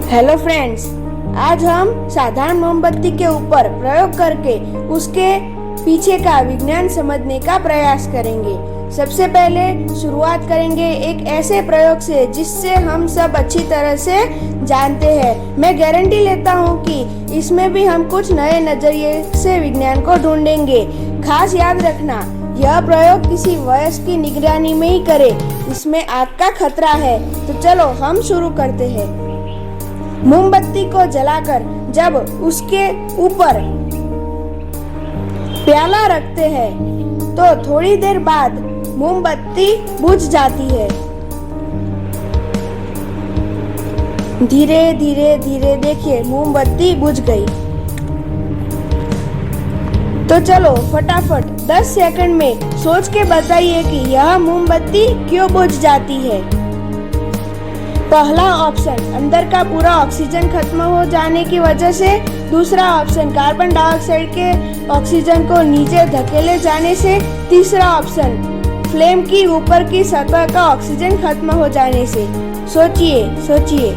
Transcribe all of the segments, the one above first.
Hello friends, आज हम साधारण मोमबत्ती के ऊपर प्रयोग करके उसके पीछे का विज्ञान समझने का प्रयास करेंगे। सबसे पहले शुरुआत करेंगे एक ऐसे प्रयोग से जिससे हम सब अच्छी तरह से जानते हैं। मैं गारंटी लेता हूँ कि इसमें भी हम कुछ नए नजरिए से विज्ञान को ढूंढेंगे। खास याद रखना, यह प्रयोग किसी वयस्क की निगरानी में ही करे, इसमें आग का खतरा है। तो चलो हम शुरू करते हैं। मोमबत्ती को जलाकर जब उसके ऊपर प्याला रखते हैं तो थोड़ी देर बाद मोमबत्ती बुझ जाती है। धीरे धीरे धीरे देखिए, मोमबत्ती बुझ गई। तो चलो फटाफट 10 सेकंड में सोच के बताइए कि यह मोमबत्ती क्यों बुझ जाती है। पहला ऑप्शन, अंदर का पूरा ऑक्सीजन खत्म हो जाने की वजह से। दूसरा ऑप्शन, कार्बन डाइऑक्साइड के ऑक्सीजन को नीचे धकेले जाने से। तीसरा ऑप्शन, फ्लेम की ऊपर की सतह का ऑक्सीजन खत्म हो जाने से। सोचिए।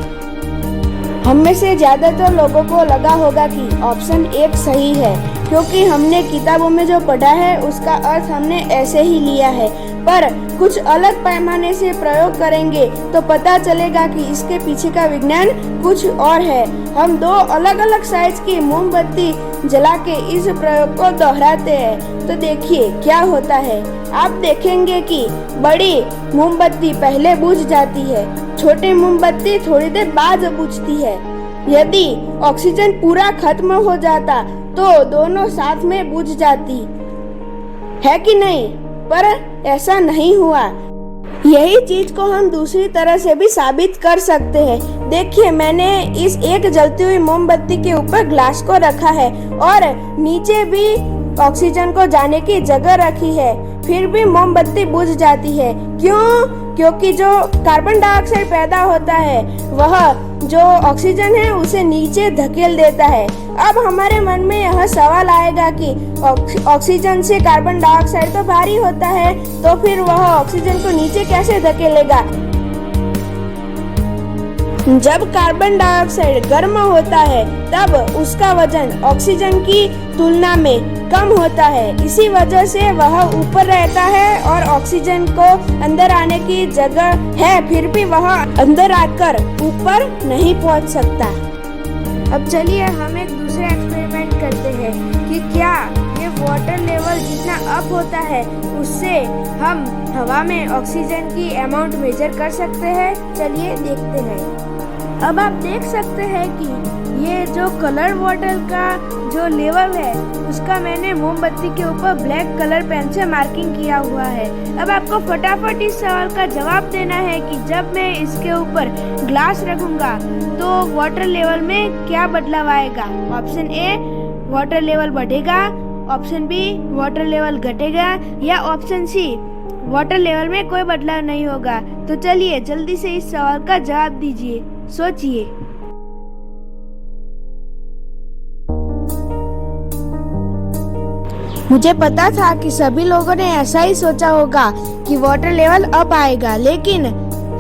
हम में से ज्यादातर लोगों को लगा होगा कि ऑप्शन 1 सही है, क्योंकि हमने किताबों में जो पढ़ा है उसका अर्थ हमने ऐसे ही लिया है। पर कुछ अलग पैमाने से प्रयोग करेंगे तो पता चलेगा कि इसके पीछे का विज्ञान कुछ और है। हम 2 अलग अलग साइज की मोमबत्ती जला के इस प्रयोग को दोहराते हैं तो देखिए क्या होता है। आप देखेंगे कि बड़ी मोमबत्ती पहले बुझ जाती है, छोटी मोमबत्ती थोड़ी देर बाद बुझती है। यदि ऑक्सीजन पूरा खत्म हो जाता तो दोनों साथ में बुझ जाती है कि नहीं, पर ऐसा नहीं हुआ। यही चीज को हम दूसरी तरह से भी साबित कर सकते हैं। देखिए, मैंने इस एक जलती हुई मोमबत्ती के ऊपर ग्लास को रखा है और नीचे भी ऑक्सीजन को जाने की जगह रखी है, फिर भी मोमबत्ती बुझ जाती है। क्यों? क्योंकि जो कार्बन डाइऑक्साइड पैदा होता है वह जो ऑक्सीजन है उसे नीचे धकेल देता है। अब हमारे मन में यह सवाल आएगा कि ऑक्सीजन से कार्बन डाइऑक्साइड तो भारी होता है, तो फिर वह ऑक्सीजन को नीचे कैसे धकेलेगा? जब कार्बन डाइऑक्साइड गर्म होता है तब उसका वजन ऑक्सीजन की तुलना में कम होता है। इसी वजह से वह ऊपर रहता है और ऑक्सीजन को अंदर आने की जगह है, फिर भी वह अंदर आकर ऊपर नहीं पहुंच सकता। अब चलिए हम एक दूसरा एक्सपेरिमेंट करते हैं कि क्या ये वाटर लेवल जितना अप होता है उससे हम हवा में ऑक्सीजन की अमाउंट मेजर कर सकते हैं। चलिए देखते हैं। अब आप देख सकते हैं कि ये जो कलर वाटर का जो लेवल है उसका मैंने मोमबत्ती के ऊपर ब्लैक कलर पेन से मार्किंग किया हुआ है। अब आपको फटाफट इस सवाल का जवाब देना है कि जब मैं इसके ऊपर ग्लास रखूंगा तो वाटर लेवल में क्या बदलाव आएगा। ऑप्शन ए, वाटर लेवल बढ़ेगा। ऑप्शन बी, वाटर लेवल घटेगा। या ऑप्शन सी, वाटर लेवल में कोई बदलाव नहीं होगा। तो चलिए जल्दी से इस सवाल का जवाब दीजिए, सोचिए। मुझे पता था कि सभी लोगों ने ऐसा ही सोचा होगा कि वाटर लेवल अप आएगा, लेकिन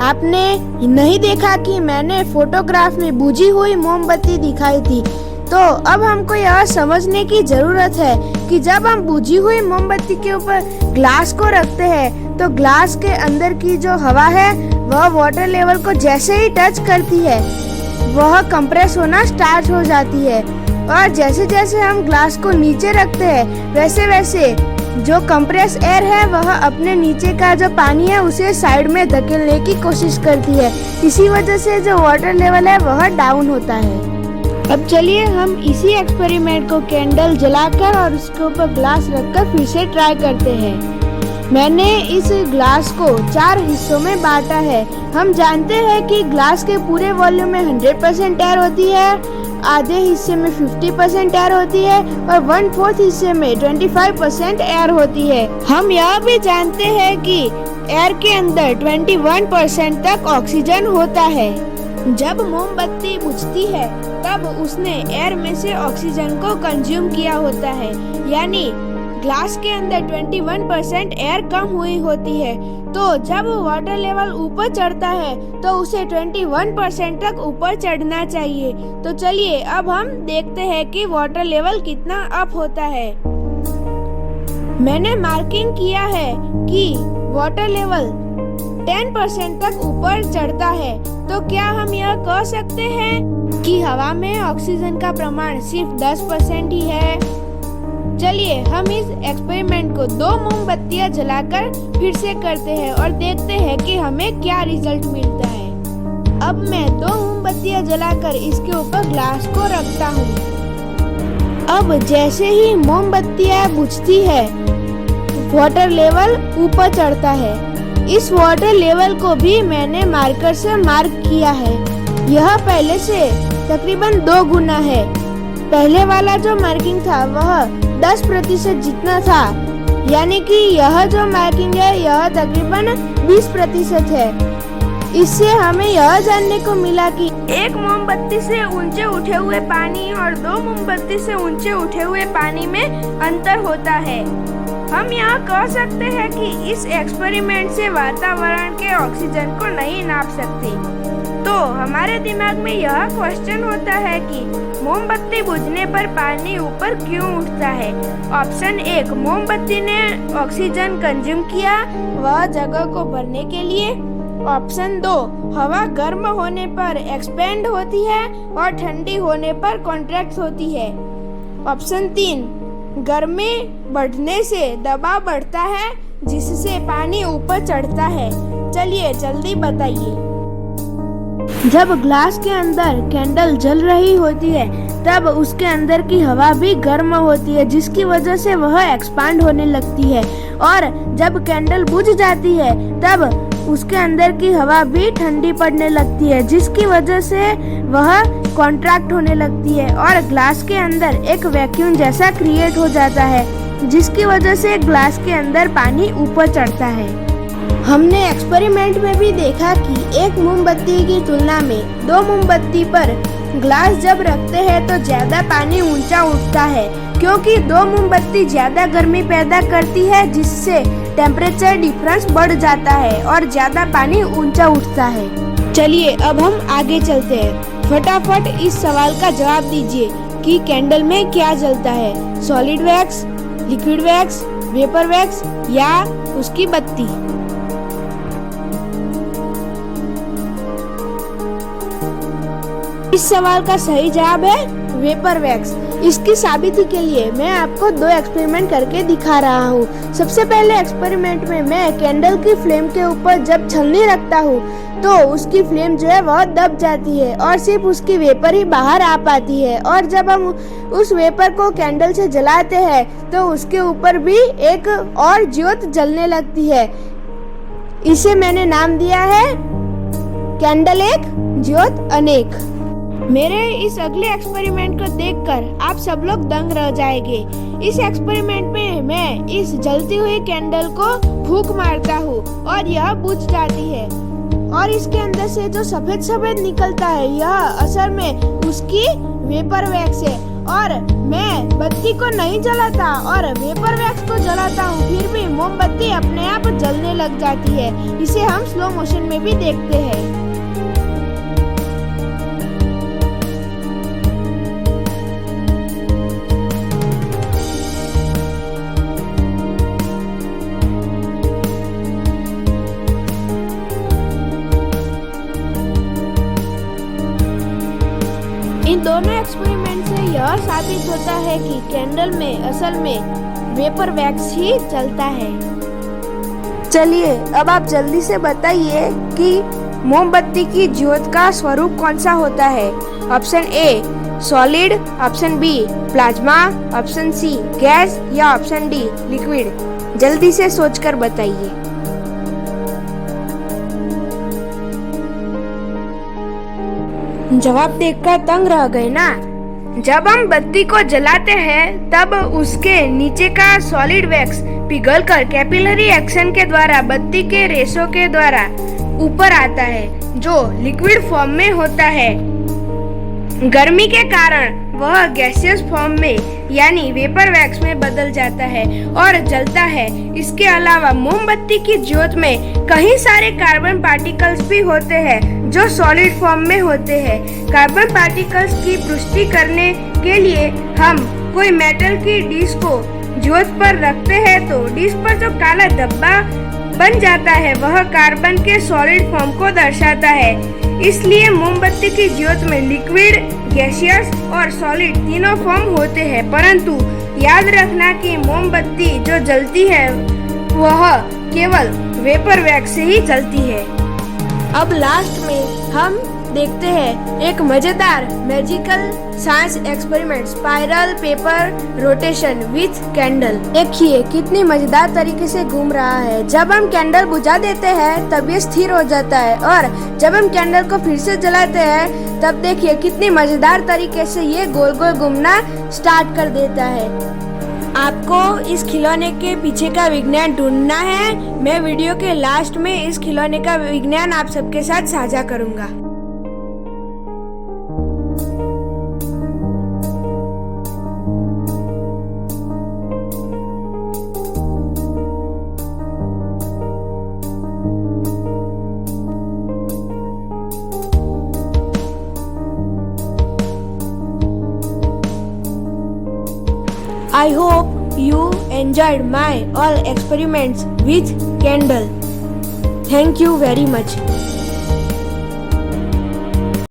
आपने नहीं देखा कि मैंने फोटोग्राफ में बुझी हुई मोमबत्ती दिखाई थी। तो अब हमको यह समझने की जरूरत है कि जब हम बुझी हुई मोमबत्ती के ऊपर ग्लास को रखते हैं तो ग्लास के अंदर की जो हवा है वह वाटर लेवल को जैसे ही टच करती है वह कंप्रेस होना स्टार्ट हो जाती है, और जैसे जैसे हम ग्लास को नीचे रखते हैं वैसे वैसे जो कंप्रेस एयर है वह अपने नीचे का जो पानी है उसे साइड में धकेलने की कोशिश करती है। इसी वजह से जो वाटर लेवल है वह डाउन होता है। अब चलिए हम इसी एक्सपेरिमेंट को कैंडल जलाकर और उसके ऊपर ग्लास रखकर फिर से ट्राई करते हैं। मैंने इस ग्लास को 4 हिस्सों में बांटा है। हम जानते हैं कि ग्लास के पूरे वॉल्यूम में 100% एयर होती है, आधे हिस्से में 50% एयर होती है और 1/4 हिस्से में 25% एयर होती है। हम यह भी जानते हैं कि एयर के अंदर 21% तक ऑक्सीजन होता है। जब मोमबत्ती बुझती है तब उसने एयर में से ऑक्सीजन को कंज्यूम किया होता है, यानी ग्लास के अंदर 21% एयर कम हुई होती है, तो जब वाटर लेवल ऊपर चढ़ता है तो उसे 21% तक ऊपर चढ़ना चाहिए। तो चलिए अब हम देखते हैं कि वाटर लेवल कितना अप होता है। मैंने मार्किंग किया है कि वाटर लेवल 10% तक ऊपर चढ़ता है। तो क्या हम यह कह सकते हैं कि हवा में ऑक्सीजन का प्रमाण सिर्फ 10% ही है? चलिए हम इस एक्सपेरिमेंट को 2 मोमबत्तियां जलाकर फिर से करते हैं और देखते हैं कि हमें क्या रिजल्ट मिलता है। अब मैं 2 मोमबत्तियां जलाकर इसके ऊपर ग्लास को रखता हूँ। अब जैसे ही मोमबत्तियां बुझती है, वाटर लेवल ऊपर चढ़ता है। इस वाटर लेवल को भी मैंने मार्कर से मार्क किया है। यह पहले से तकरीबन 2 गुना है। पहले वाला जो मार्किंग था वह 10% जितना था, यानी कि यह जो मार्किंग है यह तकरीबन 20% है। इससे हमें यह जानने को मिला कि एक मोमबत्ती से ऊंचे उठे हुए पानी और 2 मोमबत्ती से ऊंचे उठे हुए पानी में अंतर होता है। हम यह कह सकते हैं कि इस एक्सपेरिमेंट से वातावरण के ऑक्सीजन को नहीं नाप सकते। तो हमारे दिमाग में यह क्वेश्चन होता है कि मोमबत्ती बुझने पर पानी ऊपर क्यों उठता है? ऑप्शन 1, मोमबत्ती ने ऑक्सीजन कंज्यूम किया वह जगह को भरने के लिए। ऑप्शन 2, हवा गर्म होने पर एक्सपेंड होती है और ठंडी होने पर कॉन्ट्रैक्ट होती है। ऑप्शन 3, गर्मी बढ़ने से दबाव बढ़ता है जिससे पानी ऊपर चढ़ता है। चलिए जल्दी बताइए। जब ग्लास के अंदर कैंडल जल रही होती है तब उसके अंदर की हवा भी गर्म होती है, जिसकी वजह से वह एक्सपांड होने लगती है। और जब कैंडल बुझ जाती है तब उसके अंदर की हवा भी ठंडी पड़ने लगती है, जिसकी वजह से वह कॉन्ट्रैक्ट होने लगती है और ग्लास के अंदर एक वैक्यूम जैसा क्रिएट हो जाता है, जिसकी वजह से ग्लास के अंदर पानी ऊपर चढ़ता है। हमने एक्सपेरिमेंट में भी देखा कि एक मोमबत्ती की तुलना में 2 मोमबत्ती पर ग्लास जब रखते हैं तो ज्यादा पानी ऊंचा उठता है, क्योंकि 2 मोमबत्ती ज्यादा गर्मी पैदा करती है, जिससे टेम्परेचर डिफरेंस बढ़ जाता है और ज्यादा पानी ऊंचा उठता है। चलिए अब हम आगे चलते हैं। फटाफट इस सवाल का जवाब दीजिए कि कैंडल में क्या जलता है, solid wax, liquid wax, vapour wax या उसकी बत्ती? इस सवाल का सही जवाब है वेपर वैक्स। इसकी साबिती के लिए मैं आपको 2 एक्सपेरिमेंट करके दिखा रहा हूँ। सबसे पहले एक्सपेरिमेंट में मैं कैंडल की फ्लेम के ऊपर जब छलनी रखता हूँ तो उसकी फ्लेम जो है वह दब जाती है और सिर्फ उसकी वेपर ही बाहर आ पाती है। और जब हम उस वेपर को कैंडल से जलाते हैं तो उसके ऊपर भी एक और ज्योत जलने लगती है। इसे मैंने नाम दिया है कैंडल एक ज्योत अनेक। मेरे इस अगले एक्सपेरिमेंट को देखकर आप सब लोग दंग रह जाएंगे। इस एक्सपेरिमेंट में मैं इस जलती हुई कैंडल को फूंक मारता हूँ और यह बुझ जाती है और इसके अंदर से जो सफेद सफेद निकलता है यह असल में उसकी वेपर वैक्स है। और मैं बत्ती को नहीं जलाता और वेपर वैक्स को जलाता हूँ, फिर भी मोमबत्ती अपने आप जलने लग जाती है। इसे हम स्लो मोशन में भी देखते हैं। इन दोनों एक्सपेरिमेंट से यह साबित होता है कि कैंडल में असल में वेपर वैक्स ही चलता है। चलिए अब आप जल्दी से बताइए कि मोमबत्ती की ज्योत का स्वरूप कौन सा होता है? Option A solid, option B plasma, option C gas या ऑप्शन डी लिक्विड। जल्दी से सोचकर बताइए। जवाब देखकर दंग रह गए ना? जब हम बत्ती को जलाते हैं तब उसके नीचे का सॉलिड वैक्स पिघलकर कैपिलरी एक्शन के द्वारा बत्ती के रेशों के द्वारा ऊपर आता है, जो लिक्विड फॉर्म में होता है। गर्मी के कारण वह गैसियस फॉर्म में यानी वेपर वैक्स में बदल जाता है और जलता है। इसके अलावा मोमबत्ती की ज्योत में कई सारे कार्बन पार्टिकल्स भी होते हैं जो सॉलिड फॉर्म में होते हैं। कार्बन पार्टिकल्स की पुष्टि करने के लिए हम कोई मेटल की डिश को ज्योत पर रखते हैं तो डिश पर जो काला धब्बा बन जाता है वह कार्बन के सॉलिड फॉर्म को दर्शाता है। इसलिए मोमबत्ती की ज्योत में लिक्विड, गैसियस और सॉलिड तीनों फॉर्म होते हैं, परंतु याद रखना कि मोमबत्ती जो जलती है वह केवल वेपर वैक्स से ही जलती है। अब लास्ट में हम देखते हैं एक मजेदार magical science experiment, spiral paper rotation with candle. देखिए कितनी मजेदार तरीके से घूम रहा है। जब हम कैंडल बुझा देते हैं तब ये स्थिर हो जाता है और जब हम कैंडल को फिर से जलाते हैं तब देखिए कितनी मजेदार तरीके से ये गोल गोल घूमना स्टार्ट कर देता है। आपको इस खिलौने के पीछे का विज्ञान ढूंढना है। मैं वीडियो के लास्ट में इस खिलौने का विज्ञान आप सबके साथ साझा करूंगा। I hope you enjoyed my all experiments with candle. Thank you very much.